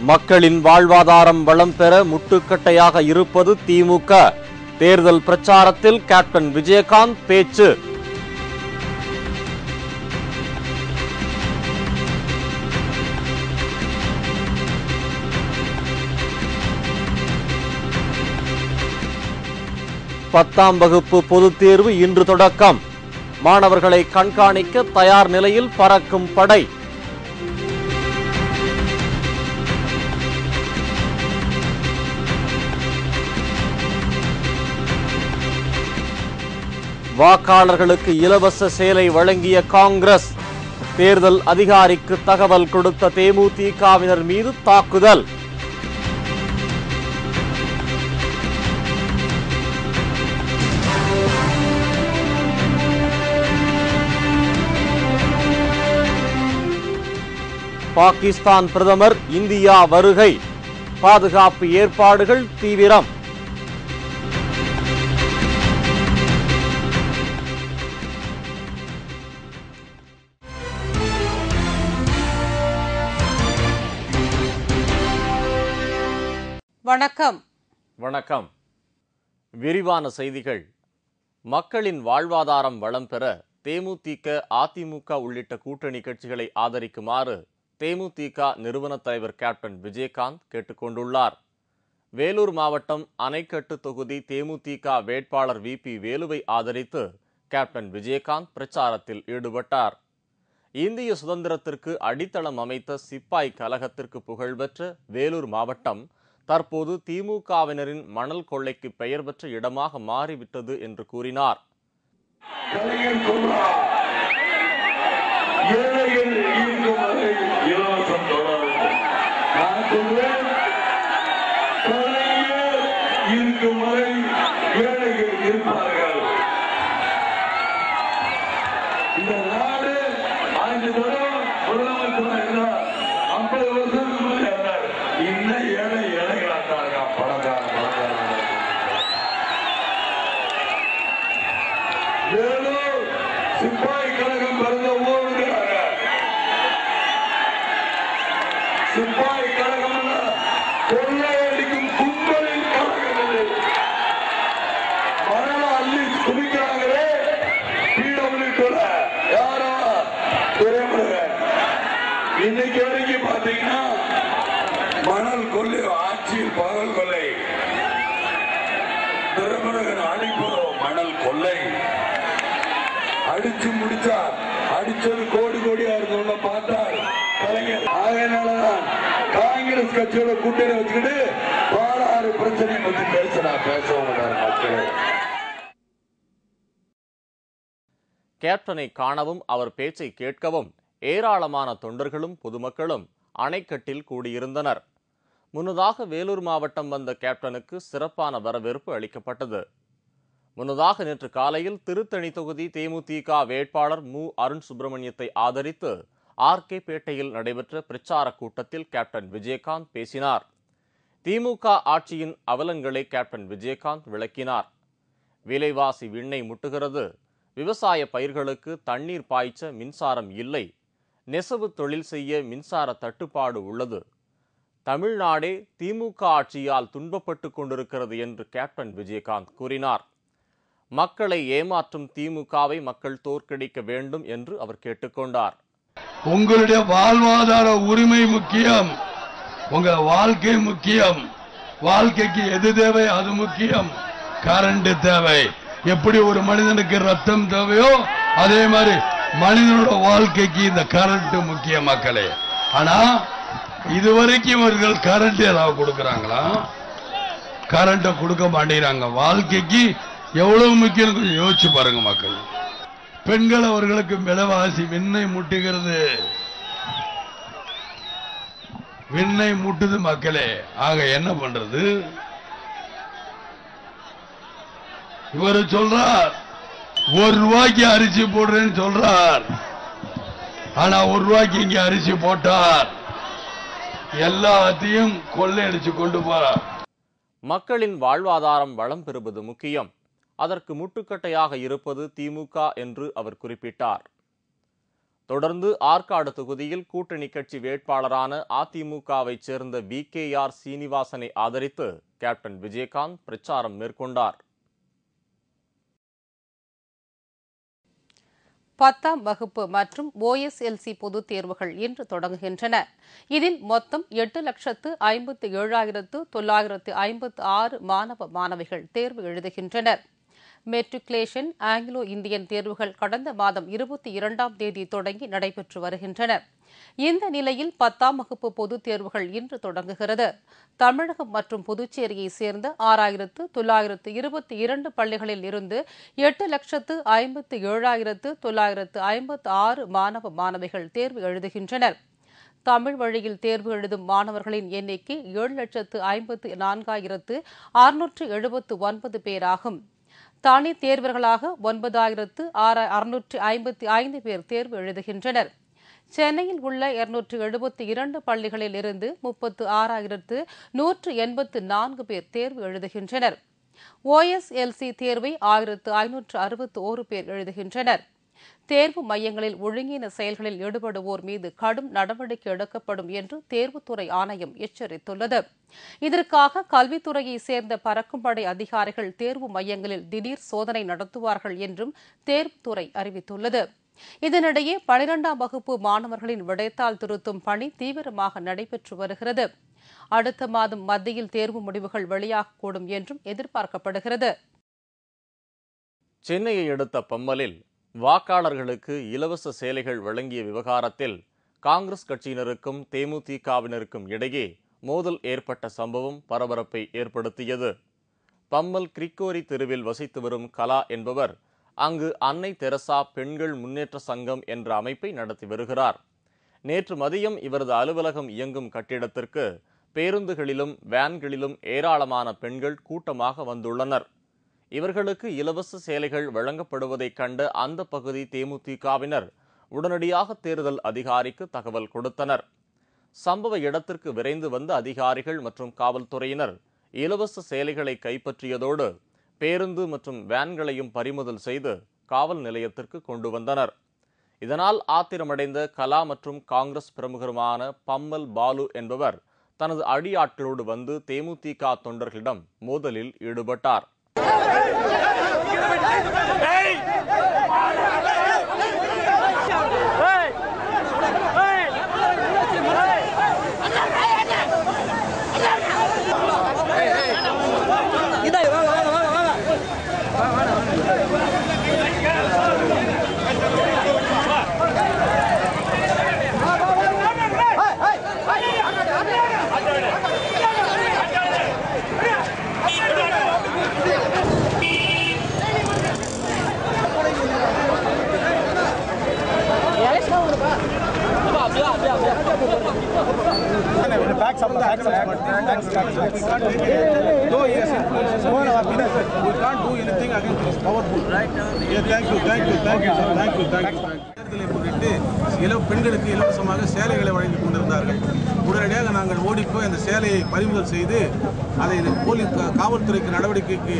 மக்களின் வாழ்வாதாரம் வளம் பெற முட்டுக்கட்டையாக இருப்பது திமுக. தேர்தல் பிரச்சாரத்தில் கேப்டன் விஜயகாந்த் பேச்சு. பத்தாம் வகுப்பு பொதுத் தேர்வு இன்று தொடக்கம். மாணவர்களை கண்காணிக்க தயார் நிலையில் பறக்கும் படை. வாக்காளர்களுக்கு இலவச சேலை வழங்கிய காங்கிரஸ். தேர்தல் அதிகாரிக்கு தகவல் கொடுத்த தேமுதிகவினர் மீது தாக்குதல். பாகிஸ்தான் பிரதமர் இந்தியா வருகை. பாதுகாப்பு ஏற்பாடுகள் தீவிரம். வணக்கம். வணக்கம். விரிவான செய்திகள். மக்களின் வாழ்வாதாரம் வளம் பெற தேமுதிக, அதிமுக உள்ளிட்ட கூட்டணி கட்சிகளை ஆதரிக்குமாறு தேமுதிக நிறுவன தலைவர் கேப்டன் விஜயகாந்த் கேட்டுக்கொண்டுள்ளார். வேலூர் மாவட்டம் அணைக்கட்டு தொகுதி தேமுதிக வேட்பாளர் VP வேலுவை ஆதரித்து கேப்டன் விஜயகாந்த் பிரச்சாரத்தில் ஈடுபட்டார். இந்திய சுதந்திரத்திற்கு அடித்தளம் அமைத்த சிப்பாய் கலகத்திற்கு புகழ்பெற்ற வேலூர் மாவட்டம் தற்போது திமுகவினரின் மணல் கொள்ளைக்கு பெயர் பெற்ற இடமாக மாறிவிட்டது என்று கூறினார். சிப்பாய் கழகம் பிறந்த ஊருங்கிறாங்க. சிப்பாய் கழகம் கொள்ளையடிக்கும் கும்பலின் கழகம். மணல அள்ளி குவிக்கிறாங்களே PWD யாரோ துறைமுருகன். இன்னைக்கு வரைக்கும் பாத்தீங்கன்னா மணல் கொள்ளை ஆட்சியில் பகல் கொள்ளை, துறைமுருகன் அழிப்பதும் மணல் கொள்ளை. அடிச்சு முடிச்சா அடிச்சது கோடி கோடியா இருந்தோம்னா பார்த்தால் கலைஞர். ஆகையினாலதான் காங்கிரஸ் கட்சியோட கூட்டணி வச்சுக்கிட்டு பாலாறு பிரச்சனை பத்தி பேசவும் மக்களே. கேப்டனை காணவும் அவர் பேச்சை கேட்கவும் ஏராளமான தொண்டர்களும் பொதுமக்களும் அணைக்கட்டில் கூடியிருந்தனர். முன்னதாக வேலூர் மாவட்டம் வந்த கேப்டனுக்கு சிறப்பான வரவேற்பு அளிக்கப்பட்டது. முன்னதாக நேற்று காலையில் திருத்தணி தொகுதி தேமுதிக வேட்பாளர் மு. அருண் சுப்பிரமணியத்தை ஆதரித்து RK பேட்டையில் நடைபெற்ற பிரச்சார கூட்டத்தில் கேப்டன் விஜயகாந்த் பேசினார். திமுக ஆட்சியின் அவலங்களை கேப்டன் விஜயகாந்த் விளக்கினார். விலைவாசி விண்ணை முட்டுகிறது, விவசாய பயிர்களுக்கு தண்ணீர் பாய்ச்ச மின்சாரம் இல்லை, நெசவு தொழில் செய்ய மின்சார தட்டுப்பாடு உள்ளது, தமிழ்நாடே திமுக ஆட்சியால் துன்பப்பட்டு கொண்டிருக்கிறது என்று கேப்டன் விஜயகாந்த் கூறினார். மக்களை ஏமாற்றும் திமுகவை மக்கள் தோற்கடிக்க வேண்டும் என்று அவர் கேட்டுக்கொண்டார். உங்களுடைய வாழ்வாதார உரிமை முக்கியம், உங்க வாழ்க்கை முக்கியம். வாழ்க்கைக்கு எது தேவை அது முக்கியம். கரண்ட் தேவை. எப்படி ஒரு மனிதனுக்கு ரத்தம் தேவையோ அதே மாதிரி மனிதனோட வாழ்க்கைக்கு இந்த கரண்ட் முக்கியம் மக்களே. ஆனா இதுவரைக்கும் இவர்கள் கரண்ட் ஏதாவது கொடுக்கறாங்களா? கரண்ட் கொடுக்க மாட்டேங்கிறாங்க. வாழ்க்கைக்கு எவ்வளவு முக்கியம் யோசிச்சு பாருங்க மக்கள். பெண்கள் அவர்களுக்கு விலைவாசி விண்ணை முட்டுகிறது, விண்ணை முட்டுது மக்களே. ஆக என்ன பண்றது? இவர் சொல்றார் ₹1 அரிசி போடுறேன்னு சொல்றார். ஆனா ₹1 இங்க அரிசி போட்டார், எல்லாத்தையும் கொள்ளையடிச்சு கொண்டு போறார். மக்களின் வாழ்வாதாரம் வளம் பெறுவது முக்கியம். அதற்கு முட்டுக்கட்டையாக இருப்பது திமுக என்று அவர் குறிப்பிட்டார். தொடர்ந்து ஆற்காடு தொகுதியில் கூட்டணி கட்சி வேட்பாளரான அதிமுகவைச் சேர்ந்த VKR சீனிவாசனை ஆதரித்து கேப்டன் விஜயகாந்த் பிரச்சாரம் மேற்கொண்டார். 10ஆம் வகுப்பு மற்றும் OSLC பொதுத் தேர்வுகள் இன்று தொடங்குகின்றன. இதில் மொத்தம் 8,07,956 மாணவ மாணவிகள் தேர்வு எழுதுகின்றனர். மெட்ரிகுலேஷன், ஆங்கிலோ இந்தியன் தேர்வுகள் கடந்த மாதம் 22ஆம் தேதி தொடங்கி நடைபெற்று வருகின்றன. இந்த நிலையில் 10ஆம் வகுப்பு பொதுத் தேர்வுகள் இன்று தொடங்குகிறது. தமிழகம் மற்றும் புதுச்சேரியைச் சேர்ந்த 6,922 பள்ளிகளில் இருந்து 8,57,956 மாணவ மாணவிகள் தேர்வு எழுதுகின்றனர். தமிழ் வழியில் தேர்வு எழுதும் மாணவர்களின் எண்ணிக்கை 7,54,679 பேராகும். தனி தேர்வர்களாக 9,655 பேர் தேர்வு எழுதுகின்றனர். சென்னையில் உள்ள 272 பள்ளிகளில் இருந்து 36,184 பேர் தேர்வு எழுதுகின்றனர். OSLC தேர்வை 1,561 பேர் எழுதுகின்றனர். தேர்வு மையங்களில் ஒழுங்கீன செயல்களில் ஈடுபடுவோர் மீது கடும் நடவடிக்கை எடுக்கப்படும் என்று தேர்வுத்துறை ஆணையம் எச்சரித்துள்ளது. இதற்காக கல்வித்துறையைச் சேர்ந்த பறக்கும் படை அதிகாரிகள் தேர்வு மையங்களில் திடீர் சோதனை நடத்துவார்கள் என்றும் தேர்வுத்துறை அறிவித்துள்ளது. இதனிடையே 12ஆம் வகுப்பு மாணவர்களின் விடைத்தாள் திருத்தும் பணி தீவிரமாக நடைபெற்று வருகிறது. அடுத்த மாதம் மத்தியில் தேர்வு முடிவுகள் வெளியாகக்கூடும் என்றும் எதிர்பார்க்கப்படுகிறது. சென்னையை அடுத்த பம்மலில் வாக்காளர்களுக்கு இலவச சேலைகள் வழங்கிய விவகாரத்தில் காங்கிரஸ் கட்சியினருக்கும் தேமுதிகவினருக்கும் இடையே மோதல் ஏற்பட்ட சம்பவம் பரபரப்பை ஏற்படுத்தியது. பம்மல் கிரிக்கோரி தெருவில் வசித்து வரும் கலா என்பவர் அங்கு அன்னை தெரசா பெண்கள் முன்னேற்ற சங்கம் என்ற அமைப்பை நடத்தி வருகிறார். நேற்று மதியம் இவரது அலுவலகம் இயங்கும் கட்டிடத்திற்கு பேருந்துகளிலும் வேன்களிலும் ஏராளமான பெண்கள் கூட்டமாக வந்துள்ளனர். இவர்களுக்கு இலவச சேலைகள் வழங்கப்படுவதைக் கண்ட அந்த பகுதி தேமுதிகவினர் உடனடியாக தேர்தல் அதிகாரிக்கு தகவல் கொடுத்தனர். சம்பவ இடத்திற்கு விரைந்து வந்த அதிகாரிகள் மற்றும் காவல்துறையினர் இலவச சேலைகளை கைப்பற்றியதோடு பேருந்து மற்றும் வேன்களையும் பறிமுதல் செய்து காவல் நிலையத்திற்கு கொண்டு வந்தனர். இதனால் ஆத்திரமடைந்த கலா மற்றும் காங்கிரஸ் பிரமுகருமான பம்மல் பாலு என்பவர் தனது அடியாட்களோடு வந்து தேமுதிக தொண்டர்களிடம் மோதலில் ஈடுபட்டார். பெண்களுக்கு இலவசமாக சேலைகளை வழங்கிக் கொண்டிருந்தார்கள். உடனடியாக நாங்கள் ஓடிப்போய் அந்த சேலையை பறிமுதல் செய்து அதை காவல்துறைக்கு நடவடிக்கைக்கு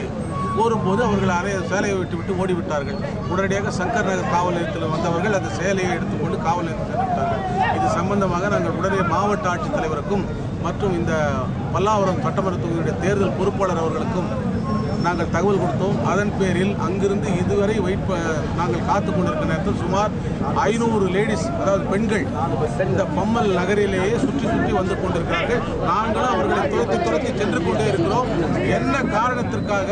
கோரும்போது அவர்கள் சேலையை விட்டு ஓடிவிட்டார்கள். உடனடியாக சங்கர் நகர் காவல் நிலையத்தில் வந்தவர்கள் அந்த சேலையை எடுத்துக்கொண்டு காவல் நிலையத்தில் சென்றுவிட்டார்கள். இது சம்பந்தமாக நாங்கள் உடனே மாவட்ட ஆட்சித்தலைவருக்கும் மற்றும் இந்த பல்லாவரம் சட்டமன்ற தொகுதியுடைய தேர்தல் பொறுப்பாளர் அவர்களுக்கும் நாங்கள் தகவல் கொடுத்தோம். அதன் பேரில் அங்கிருந்து இதுவரை நாங்கள் காத்து கொண்டிருக்கிற நேரத்தில் சுமார் 500 லேடிஸ், அதாவது பெண்கள் இந்த பம்மல் நகரிலேயே சுற்றி சுற்றி வந்து கொண்டிருக்கிறார்கள். நாங்களும் அவர்களை துரத்தி சென்று கொண்டே இருக்கிறோம். என்ன காரணத்திற்காக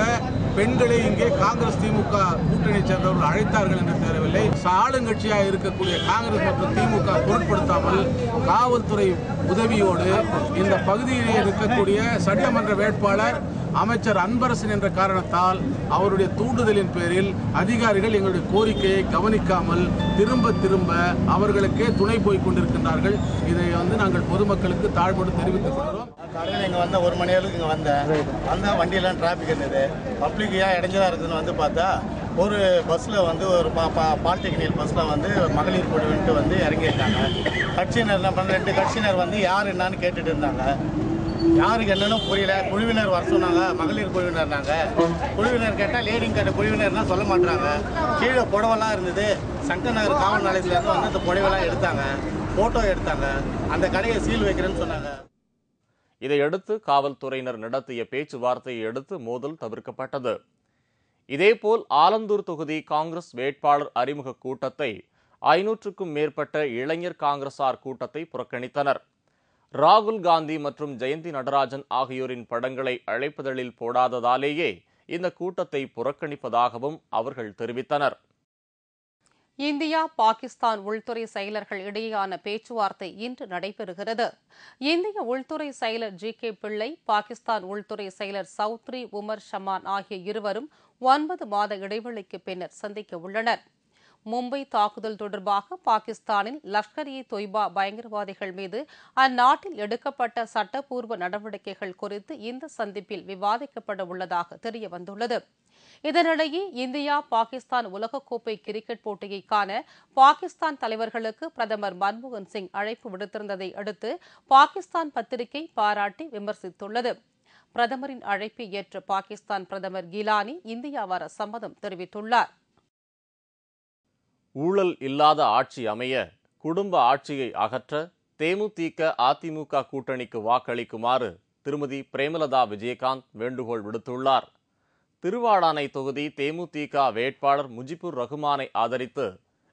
பெண்களை இங்கே காங்கிரஸ் திமுக கூட்டணியை சேர்ந்தவர்கள் அழைத்தார்கள் என்று தெரியவில்லை. ஆளுங்கட்சியாக இருக்கக்கூடிய காங்கிரஸ் மற்றும் திமுக பொருட்படுத்தாமல் காவல்துறை உதவியோடு இந்த பகுதியில் இருக்கக்கூடிய சட்டமன்ற வேட்பாளர் அமைச்சர் அன்பரசன் என்ற காரணத்தால் அவருடைய தூண்டுதலின் பேரில் அதிகாரிகள் எங்களுடைய கோரிக்கையை கவனிக்காமல் திரும்ப அவர்களுக்கே துணை போய் கொண்டிருக்கின்றார்கள். இதை நாங்கள் பொதுமக்களுக்கு தாழ்வோடு தெரிவித்துக் கொள்கிறோம். காலையில் இங்கே வந்த 1 மணி அளவுக்கு இங்கே வந்தேன். வண்டியெல்லாம் டிராஃபிக் இருந்தது. பப்ளிக் ஏன் இடைஞ்சலாக இருக்குதுன்னு பார்த்தா ஒரு பஸ்ஸில் ஒரு பாலிடெக்னிக் பஸ்ஸில் மகளிர் குழுவின்ட்டு இறங்கியிருக்காங்க. கட்சியினர் என்ன பண்ண 2 கட்சியினர் யார் என்னான்னு கேட்டுட்டு இருந்தாங்க. யாருக்கு என்னன்னு புரியல. குழுவினர் வர சொன்னாங்க, மகளிர் குழுவினர்னாங்க. குழுவினர் கேட்டால் லேடிங் கேட்ட குழுவினர்னா சொல்ல மாட்டாங்க. கீழே புடவெல்லாம் இருந்தது. சங்கர் நகர் காவல் நிலையத்திலேருந்து வந்து அந்த புடவெல்லாம் எடுத்தாங்க, ஃபோட்டோ எடுத்தாங்க. அந்த கடையை சீல் வைக்கிறேன்னு சொன்னாங்க. இதையடுத்து காவல்துறையினர் நடத்திய பேச்சுவார்த்தையை அடுத்து மோதல் தவிர்க்கப்பட்டது. இதேபோல் ஆலந்தூர் தொகுதி காங்கிரஸ் வேட்பாளர் அறிமுக கூட்டத்தை 500க்கும் மேற்பட்ட இளைஞர் காங்கிரசார் கூட்டத்தை புறக்கணித்தனர். ராகுல் காந்தி மற்றும் ஜெயந்தி நடராஜன் ஆகியோரின் படங்களை அழைப்பதழில் போடாததாலேயே இந்த கூட்டத்தை புறக்கணிப்பதாகவும் அவர்கள் தெரிவித்தனர். இந்தியா பாகிஸ்தான் உள்துறை செயலர்கள் இடையேயான பேச்சுவார்த்தை இன்று நடைபெறுகிறது. இந்திய உள்துறை செயலர் ஜி.கே. பிள்ளை, பாகிஸ்தான் உள்துறை செயலர் சௌத்ரி உமர் ஷமான் ஆகிய இருவரும் 9 மாத இடைவெளிக்கு பின்னர் சந்திக்க உள்ளனர். மும்பை தாக்குதல் தொடர்பாக பாகிஸ்தானில் லஷ்கர்-இ-தொய்பா பயங்கரவாதிகள் மீது அந்நாட்டில் எடுக்கப்பட்ட சட்டப்பூர்வ நடவடிக்கைகள் குறித்து இந்த சந்திப்பில் விவாதிக்கப்பட உள்ளதாக தெரியவந்துள்ளது. இதனிடையே இந்தியா பாகிஸ்தான் உலகக்கோப்பை கிரிக்கெட் போட்டியை காண பாகிஸ்தான் தலைவர்களுக்கு பிரதமர் மன்மோகன் சிங் அழைப்பு விடுத்திருந்ததை அடுத்து பாகிஸ்தான் பத்திரிகை பாராட்டி விமர்சித்துள்ளது. பிரதமரின் அழைப்பை ஏற்ற பாகிஸ்தான் பிரதமர் கிலானி இந்தியா வர சம்மதம் தெரிவித்துள்ளார். ஊழல் இல்லாத ஆட்சி அமைய குடும்ப ஆட்சியை அகற்ற தேமுதிக அதிமுக கூட்டணிக்கு வாக்களிக்குமாறு திருமதி பிரேமலதா விஜயகாந்த் வேண்டுகோள் விடுத்துள்ளார். திருவாடானை தொகுதி தேமுதிக வேட்பாளர் முஜிபுர் ரஹ்மானை ஆதரித்து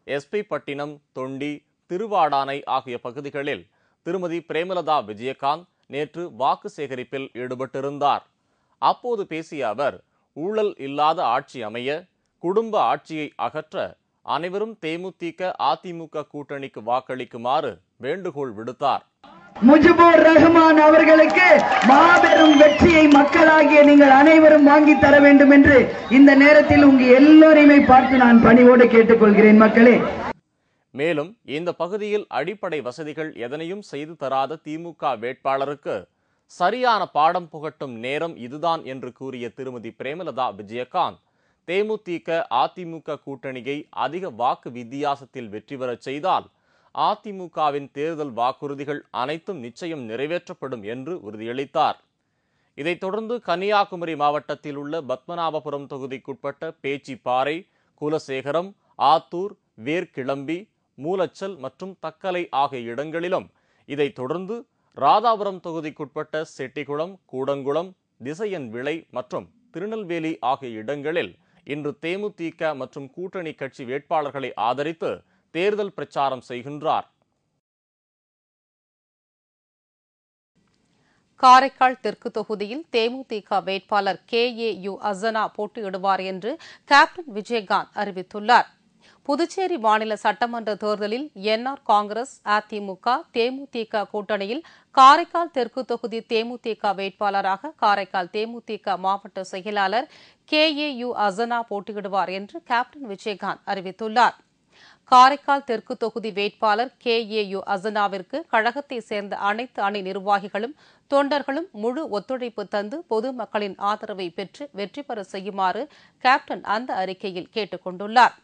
எஸ்பி பட்டினம், தொண்டி, திருவாடானை ஆகிய பகுதிகளில் திருமதி பிரேமலதா விஜயகாந்த் நேற்று வாக்கு சேகரிப்பில் ஈடுபட்டிருந்தார். அப்போது பேசிய அவர், ஊழல் இல்லாத ஆட்சி அமைய குடும்ப ஆட்சியை அகற்ற அனைவரும் தேமுதிக அதிமுக கூட்டணிக்கு வாக்களிக்குமாறு வேண்டுகோள் விடுத்தார். முஜிபுர் ரஹ்மான் அவர்களுக்கு மாபெரும் வெற்றியை மக்களாகிய நீங்கள் அனைவரும் வாங்கி தர வேண்டும் என்று இந்த நேரத்தில் உங்க எல்லோரையுமே பார்த்து நான் பணிவோடு கேட்டுக்கொள்கிறேன் மக்களே. மேலும் இந்த பகுதியில் அடிப்படை வசதிகள் எதனையும் செய்து தராத திமுக வேட்பாளருக்கு சரியான பாடம் புகட்டும் நேரம் இதுதான் என்று கூறிய திருமதி பிரேமலதா விஜயகாந்த், தேமுதிக அதிமுக கூட்டணியை அதிக வாக்கு வித்தியாசத்தில் வெற்றி பெறச் செய்தால் அதிமுகவின் தேர்தல் வாக்குறுதிகள் அனைத்தும் நிச்சயம் நிறைவேற்றப்படும் என்று உறுதியளித்தார். இதைத் தொடர்ந்து கன்னியாகுமரி மாவட்டத்தில் உள்ள பத்மநாபபுரம் தொகுதிக்குட்பட்ட பேச்சிப்பாறை, குலசேகரம், ஆத்தூர், வேர்கிளம்பி, மூலச்சல் மற்றும் தக்கலை ஆகிய இடங்களிலும், இதைத் தொடர்ந்து ராதாபுரம் தொகுதிக்குட்பட்ட செட்டிகுளம், கூடங்குளம், திசையன் விளை மற்றும் திருநெல்வேலி ஆகிய இடங்களில் இன்று தேமுதிக மற்றும் கூட்டணி கட்சி வேட்பாளர்களை ஆதரித்து தேர்தல் பிரச்சாரம் செய்கின்றார். காரைக்கால் தெற்கு தொகுதியில் தேமுதிக வேட்பாளர் KAU அசனா போட்டியிடுவார் என்று கேப்டன் விஜயகாந்த் அறிவித்துள்ளார். புதுச்சேரி மாநில சட்டமன்ற தேர்தலில் என்ஆர் காங்கிரஸ், அதிமுக, தேமுதிக கூட்டணியில் காரைக்கால் தெற்கு தொகுதி தேமுதிக வேட்பாளராக காரைக்கால் தேமுதிக மாவட்ட செயலாளர் KAU அசனா போட்டியிடுவார் என்று கேப்டன் விஜயகாந்த் அறிவித்துள்ளார். காரைக்கால் தெற்கு தொகுதி வேட்பாளர் KAU அசனாவிற்கு கழகத்தை சேர்ந்த அனைத்து அணி நிர்வாகிகளும் தொண்டர்களும் முழு ஒத்துழைப்பு தந்து பொதுமக்களின் ஆதரவை பெற்று வெற்றி பெற செய்யுமாறு கேப்டன் அந்த அறிக்கையில் கேட்டுக் கொண்டுள்ளார்.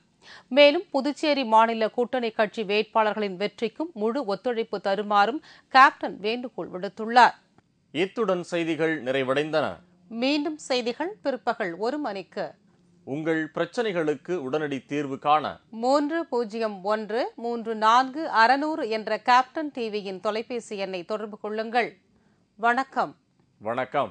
மேலும் புதுச்சேரி மாநில கூட்டணி கட்சி வேட்பாளர்களின் வெற்றிக்கும் முழு ஒத்துழைப்பு தருமாறும் கேப்டன் வேண்டுகோள் விடுத்துள்ளார். இத்துடன் செய்திகள் நிறைவடைந்தன. மீண்டும் செய்திகள் பிற்பகல் 1 மணிக்கு. உங்கள் பிரச்சனைகளுக்கு உடனடி தீர்வு காண 30134600 என்ற கேப்டன் டிவியின் தொலைபேசி எண்ணை தொடர்பு கொள்ளுங்கள். வணக்கம். வணக்கம்.